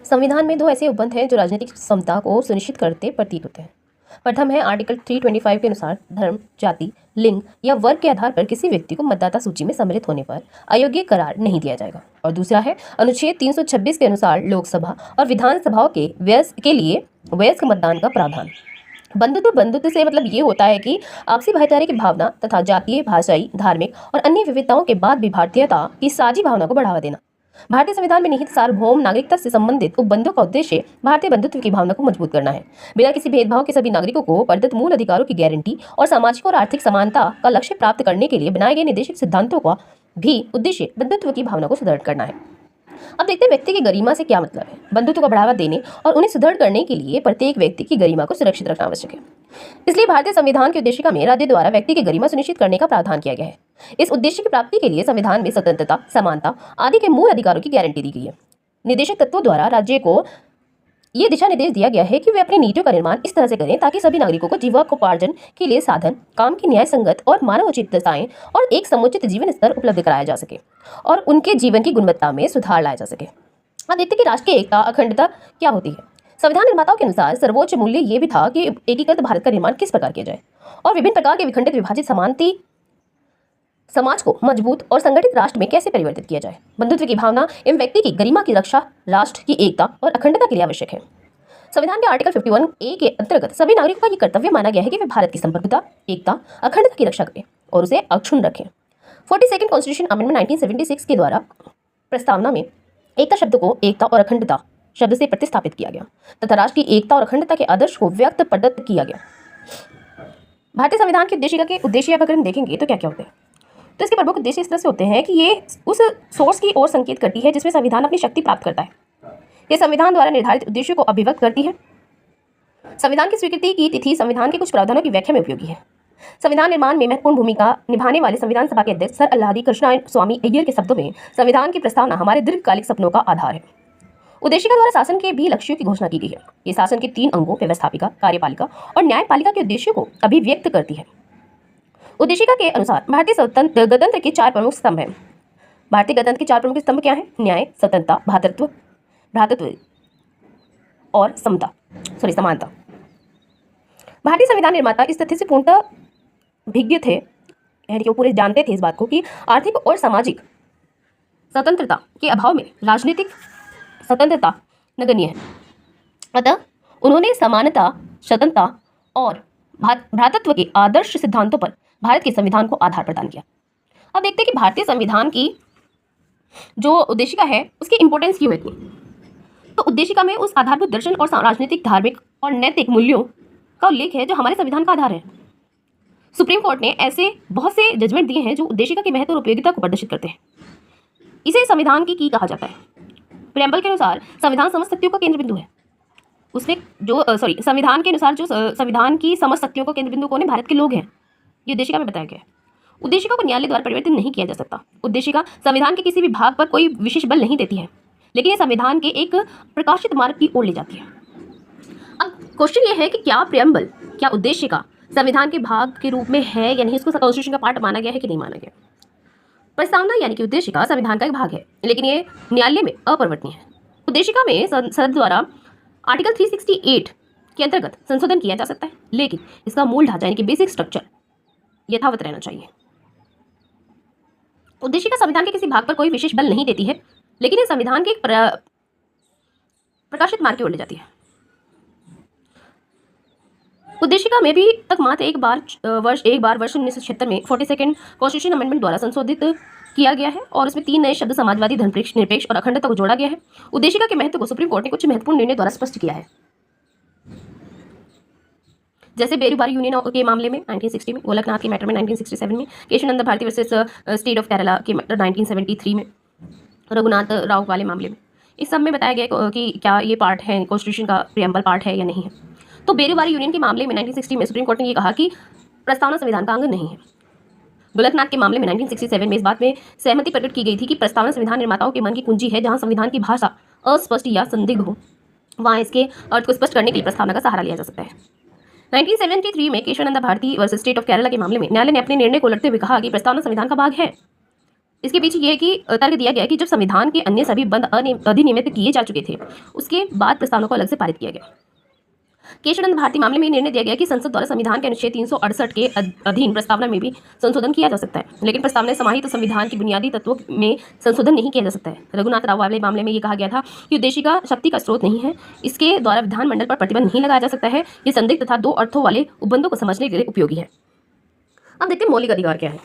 संविधान में दो ऐसे उपबंध हैं जो राजनीतिक समता को सुनिश्चित करते प्रतीत होते हैं। प्रथम है आर्टिकल 325 के अनुसार धर्म, जाति, लिंग या वर्ग के आधार पर किसी व्यक्ति को मतदाता सूची में सम्मिलित होने पर अयोग्य करार नहीं दिया जाएगा। और दूसरा है अनुच्छेद 326 के अनुसार लोकसभा और विधानसभाओं के लिए वयस्क मतदान का प्रावधान। बंधुत्व से मतलब ये होता है कि आपसी भाईचारे की भावना तथा जातीय, भाषाई, धार्मिक और अन्य विविधताओं के बाद भी भारतीयता की साझी भावना को बढ़ावा देना। भारतीय संविधान में निहित सार्वभौम नागरिकता से संबंधित उपबंधों का उद्देश्य भारतीय बंधुत्व की भावना को मजबूत करना है। बिना किसी भेदभाव के सभी नागरिकों को प्रदत्त मूल अधिकारों की गारंटी और सामाजिक और आर्थिक समानता का लक्ष्य प्राप्त करने के लिए बनाए गए निर्देशित सिद्धांतों का भी उद्देश्य बंधुत्व की भावना को सुदृढ़ करना है। अब देखते हैं व्यक्ति की गरिमा से क्या मतलब है। बंधुत्व को बढ़ावा देने और उन्हें सुदृढ़ करने के लिए प्रत्येक व्यक्ति की गरिमा को सुरक्षित रखना आवश्यक है। इसलिए भारतीय संविधान की उद्देशिका में राज्य द्वारा व्यक्ति की गरिमा सुनिश्चित करने का प्रावधान किया गया है। इस उद्देश्य की प्राप्ति के लिए संविधान में स्वतंत्रता, समानता आदि के मूल अधिकारों की गारंटी दी गई है। निर्देशक तत्वों द्वारा राज्य को ये दिशा निर्देश दिया गया है कि वे अपनी नीतियों का निर्माण इस तरह से करें ताकि सभी नागरिकों को जीविकोपार्जन के लिए साधन, काम की न्याय संगत और मानवोचितताएं और एक समुचित जीवन स्तर उपलब्ध कराया जा सके और उनके जीवन की गुणवत्ता में सुधार लाया जा सके। अब देखते हैं कि राष्ट्र की एकता, अखंडता क्या होती है। संविधान निर्माताओं के अनुसार सर्वोच्च मूल्य ये भी था कि एकीकृत भारत का निर्माण किस प्रकार किया जाए और विभिन्न प्रकार के विखंडित विभाजित समानती समाज को मजबूत और संगठित राष्ट्र में कैसे परिवर्तित किया जाए। बंधुत्व की भावना एवं व्यक्ति की गरिमा की रक्षा राष्ट्र की एकता और अखंडता के लिए आवश्यक है। संविधान के आर्टिकल 51A के अंतर्गत सभी नागरिकों का ये कर्तव्य माना गया है कि वे भारत की संप्रभुता, एकता, अखंडता की रक्षा करें और उसे अक्षुण्ण रखें। 42nd कॉन्स्टिट्यूशन अमेंडमेंट 1976 के द्वारा प्रस्तावना में एकता शब्द को एकता और अखंडता शब्द से प्रतिस्थापित किया गया तथा राष्ट्र की एकता और अखंडता के आदर्श को व्यक्त प्रदत्त किया गया। भारतीय संविधान के उद्देशिका के उद्देश्य अगर हम देखेंगे तो क्या क्या होते हैं, तो इसके प्रमुख उद्देश्य इस तरह से होते हैं कि ये उस सोर्स की ओर संकेत करती है जिसमें संविधान अपनी शक्ति प्राप्त करता है। ये संविधान द्वारा निर्धारित उद्देश्यों को अभिव्यक्त करती है। संविधान की स्वीकृति की तिथि संविधान के कुछ प्रावधानों की व्याख्या में उपयोगी है। संविधान निर्माण में महत्वपूर्ण भूमिका निभाने वाले संविधान सभा के अध्यक्ष सर अल्लादी कृष्णा स्वामी अय्यर के शब्दों में संविधान की प्रस्तावना हमारे दीर्घकालिक सपनों का आधार है। उद्देशिका द्वारा शासन के भी लक्ष्यों की घोषणा की गई है। ये शासन के 3 अंगों व्यवस्थापिका, कार्यपालिका और न्यायपालिका के उद्देश्यों को अभिव्यक्त करती है। उद्देशिका के अनुसार भारतीय गणतंत्र के 4 प्रमुख स्तंभ हैं। भारतीय गणतंत्र के 4 प्रमुख स्तंभ क्या हैं? न्याय, स्वतंत्रता, भ्रातृत्व और समानता। भारतीय संविधान निर्माता इस तथ्य से पूर्णतः भिज्ञ थे, यानी कि वो पूरे जानते थे इस बात को कि आर्थिक और सामाजिक स्वतंत्रता के अभाव में राजनीतिक स्वतंत्रता नगण्य है। अतः उन्होंने समानता, स्वतंत्रता और भ्रातृत्व के आदर्श सिद्धांतों पर भारत के संविधान को आधार प्रदान किया। अब देखते हैं कि भारतीय संविधान की जो उद्देशिका है उसकी इंपॉर्टेंस क्यों है इतनी। तो उद्देशिका में उस आधारभूत दर्शन और राजनीतिक, धार्मिक और नैतिक मूल्यों का उल्लेख है जो हमारे संविधान का आधार है। सुप्रीम कोर्ट ने ऐसे बहुत से जजमेंट दिए हैं जो उद्देशिका के महत्व और उपयोगिता को प्रदर्शित करते हैं। इसे संविधान की कहा जाता है। प्रेम्बल के अनुसार संविधान समस्त शक्तियों का केंद्र बिंदु है। उसमें जो संविधान के अनुसार जो संविधान की समस्त शक्तियों का केंद्र बिंदु कौन है? भारत के लोग हैं। ये उद्देशिका में बताया गया है। उद्देशिका को न्यायालय द्वारा परिवर्तित नहीं किया जा सकता। उद्देशिका संविधान के किसी भी भाग पर कोई विशेष बल नहीं देती है, लेकिन ये संविधान के एक प्रकाशित मार्ग की ओर ले जाती है। अब क्वेश्चन ये है कि क्या प्रेम्बल, क्या उद्देशिका संविधान के भाग के रूप में है या नहीं, इसको कॉन्स्टिट्यूशन का पार्ट माना गया है कि नहीं माना गया। प्रस्तावना यानी कि उद्देशिका संविधान का एक भाग है, लेकिन ये न्यायालय में अपरिवर्तनीय है। उद्देशिका में संसद द्वारा आर्टिकल 368 के अंतर्गत संशोधन किया जा सकता है, लेकिन इसका मूल ढांचा यानी कि बेसिक स्ट्रक्चर यथावत रहना चाहिए। उद्देशिका संविधान के किसी भाग पर कोई विशेष बल नहीं देती है, लेकिन ये संविधान के प्रकाशित मार्ग की ओर ले जाती है। उद्देशिका में भी तक मात्र एक बार वर्ष 1976 में 42nd कॉन्स्टिट्यूशन अमेंडमेंट द्वारा संशोधित किया गया है और उसमें 3 नए शब्द समाजवादी, धर्मनिरपेक्ष, निरपेक्ष और अखंडता को जोड़ा गया है। उद्देशिका के महत्व को सुप्रीम कोर्ट ने कुछ महत्वपूर्ण निर्णय द्वारा स्पष्ट किया है, जैसे बेरूबारी यूनियन के मामले में 1960 में, गोलकनाथ के मैटर में 1967 में, Keshavananda Bharati versus state of Kerala के मैटर 1973 में, रघुनाथ राव वाले मामले में। इस सब में बताया गया कि क्या ये पार्ट है, कॉन्स्टिट्यूशन का प्रियम्बल पार्ट है या नहीं है। तो बेरूबारी यूनियन के मामले में 1960 में सुप्रीम कोर्ट ने ये कहा कि प्रस्तावना संविधान का अंग नहीं है। गोलकनाथ के मामले में 1967 में इस बात में सहमति प्रकट की गई थी कि प्रस्तावना संविधान निर्माताओं के मन की कुंजी है। जहां संविधान की भाषा अस्पष्ट या संदिग्ध हो, वहां इसके अर्थ को स्पष्ट करने के लिए प्रस्तावना का सहारा लिया जा सकता है। 1973 में Keshavananda Bharati versus state of Kerala के मामले में न्यायालय ने अपने निर्णय को लड़ते हुए कहा कि प्रस्तावना संविधान का भाग है। इसके पीछे ये है कि तर्क दिया गया कि जब संविधान के अन्य सभी बंद अधिनियमित किए जा चुके थे, उसके बाद प्रस्तावना को अलग से पारित किया गया। केशवानंद भारती मामले में निर्णय दिया गया कि संसद द्वारा संविधान के अनुच्छेद 368 के अधीन प्रस्तावना में भी संशोधन किया जा सकता है, लेकिन प्रस्तावना समाहित तो संविधान के बुनियादी तत्वों में संशोधन नहीं किया जा सकता है। रघुनाथ राव वाले मामले में ये कहा गया था कि उद्देशिका शक्ति का स्रोत नहीं है, इसके द्वारा विधानमंडल पर प्रतिबंध नहीं लगाया जा सकता है। ये संदिग्ध तथा दो अर्थों वाले उपबंधों को समझने के लिए उपयोगी है। अब देखते हैं मौलिक अधिकार क्या है।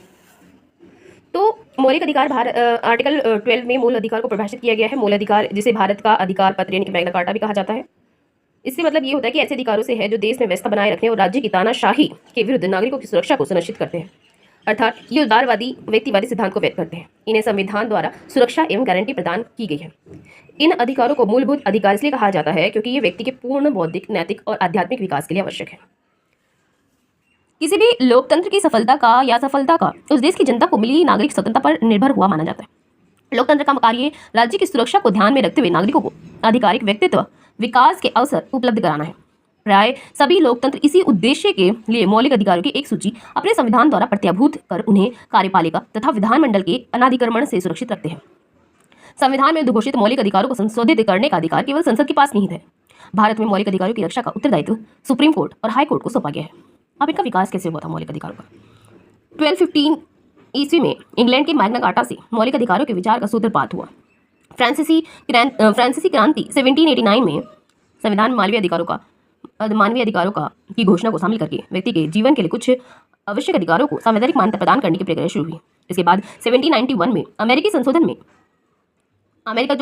तो मौलिक अधिकार आर्टिकल 12 में मूल अधिकार को परिभाषित किया गया है। मूल अधिकार जिसे भारत का अधिकार पत्र यानी कि मैग्ना कार्टा भी कहा जाता है। इससे मतलब ये होता है कि ऐसे अधिकारों से है जो देश में व्यवस्था बनाए रखने और राज्य की तानाशाही के विरुद्ध नागरिकों की सुरक्षा को सुनिश्चित करते हैं, अर्थात ये उदारवादी व्यक्तिवादी सिद्धांत को व्यक्त करते हैं। इन्हें संविधान द्वारा सुरक्षा एवं गारंटी प्रदान की गई है। इन अधिकारों को मूलभूत अधिकार इसलिए कहा जाता है क्योंकि ये व्यक्ति के पूर्ण बौद्धिक, नैतिक और आध्यात्मिक विकास के लिए आवश्यक है। किसी भी लोकतंत्र की सफलता का या असफलता का उस देश की जनता को मिली नागरिक स्वतंत्रता पर निर्भर हुआ माना जाता है। लोकतंत्र का कार्य राज्य की सुरक्षा को ध्यान में रखते हुए नागरिकों को आधिकारिक व्यक्तित्व विकास के अवसर उपलब्ध कराना है। प्राय सभी लोकतंत्र इसी उद्देश्य के लिए मौलिक अधिकारों की एक सूची अपने संविधान द्वारा प्रत्याभूत कर उन्हें कार्यपालिका तथा विधानमंडल के अनाधिकरण से सुरक्षित रखते हैं। संविधान में उद्घोषित मौलिक अधिकारों को संशोधित करने का अधिकार केवल संसद के पास नहीं है। भारत में मौलिक अधिकारों की रक्षा का उत्तरदायित्व सुप्रीम कोर्ट और हाई कोर्ट को सौंपा गया है। अब इनका विकास कैसे हुआ था मौलिक अधिकारों का? 1215 ईस्वी में इंग्लैंड के मैग्ना कार्टा से मौलिक अधिकारों के विचार का सूत्रपात हुआ। फ्रांसीसी क्रांति 1789 में संविधान मानवीय अधिकारों का की घोषणा को शामिल करके व्यक्ति के जीवन के लिए कुछ आवश्यक अधिकारों को संवैधानिक मान्यता प्रदान करने की प्रक्रिया शुरू हुई। इसके बाद 1791 में अमेरिकी संशोधन में अमेरिका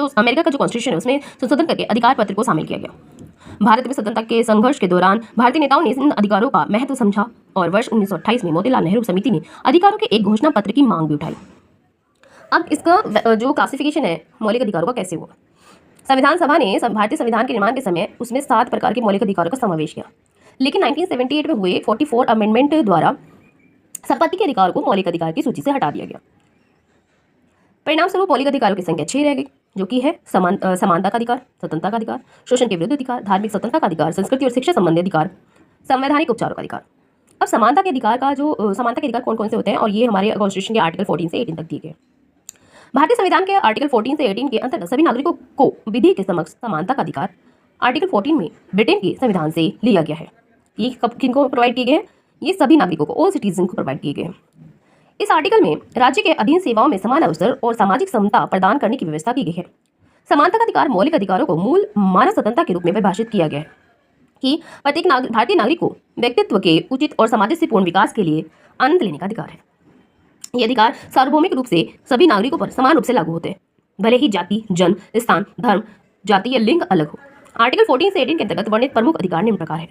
का जो कॉन्स्टिट्यूशन है उसमें संशोधन करके अधिकार पत्र को शामिल किया गया। भारत में स्वतंत्रता के संघर्ष के दौरान भारतीय नेताओं ने इन अधिकारों का महत्व समझा और वर्ष 1928 में मोतीलाल नेहरू समिति ने अधिकारों के एक घोषणा पत्र की मांग भी उठाई। अब इसका जो क्लासिफिकेशन है मौलिक अधिकारों का कैसे हुआ? संविधान सभा ने भारतीय संविधान के निर्माण के समय उसमें 7 प्रकार के मौलिक अधिकारों का समावेश किया, लेकिन 1978 में हुए 44 अमेंडमेंट द्वारा संपत्ति के अधिकार को मौलिक अधिकार की सूची से हटा दिया गया। परिणाम स्वरूप मौलिक अधिकारों की संख्या 6 रह गई, जो कि है समानता का अधिकार, स्वतंत्रता का अधिकार, शोषण के विरुद्ध अधिकार, धार्मिक स्वतंत्रता का अधिकार, संस्कृति और शिक्षा संबंधी अधिकार, संवैधानिक उपचारों का अधिकार। अब समानता के अधिकार कौन कौन से होते हैं और ये हमारे कॉन्स्टिट्यूशन के आर्टिकल 14 से 18 तक दिए गए। भारतीय संविधान के आर्टिकल 14 से 18 के अंतर्गत सभी नागरिकों को विधि के समक्ष समानता का अधिकार आर्टिकल 14 में ब्रिटेन के संविधान से लिया गया है। ये किनको प्रोवाइड किए गए हैं? ये सभी नागरिकों को, ऑल सिटीजन को प्रोवाइड किए गए हैं। इस आर्टिकल में राज्य के अधीन सेवाओं में समान अवसर और सामाजिक समता प्रदान करने की व्यवस्था की गई है। समानता का अधिकार मौलिक अधिकारों को मूल मानव स्वतंत्रता के रूप में परिभाषित किया गया है कि प्रत्येक भारतीय नागरिक को व्यक्तित्व के उचित और सामंजस्यपूर्ण विकास के लिए आनंद लेने का अधिकार है। ये अधिकार सार्वभौमिक रूप से सभी नागरिकों पर समान रूप से लागू होते हैं, भले ही जाति, जन्म, स्थान, धर्म, जाति या लिंग अलग हो। आर्टिकल 14 से 18 के अंतर्गत वर्णित प्रमुख अधिकार निम्न प्रकार है।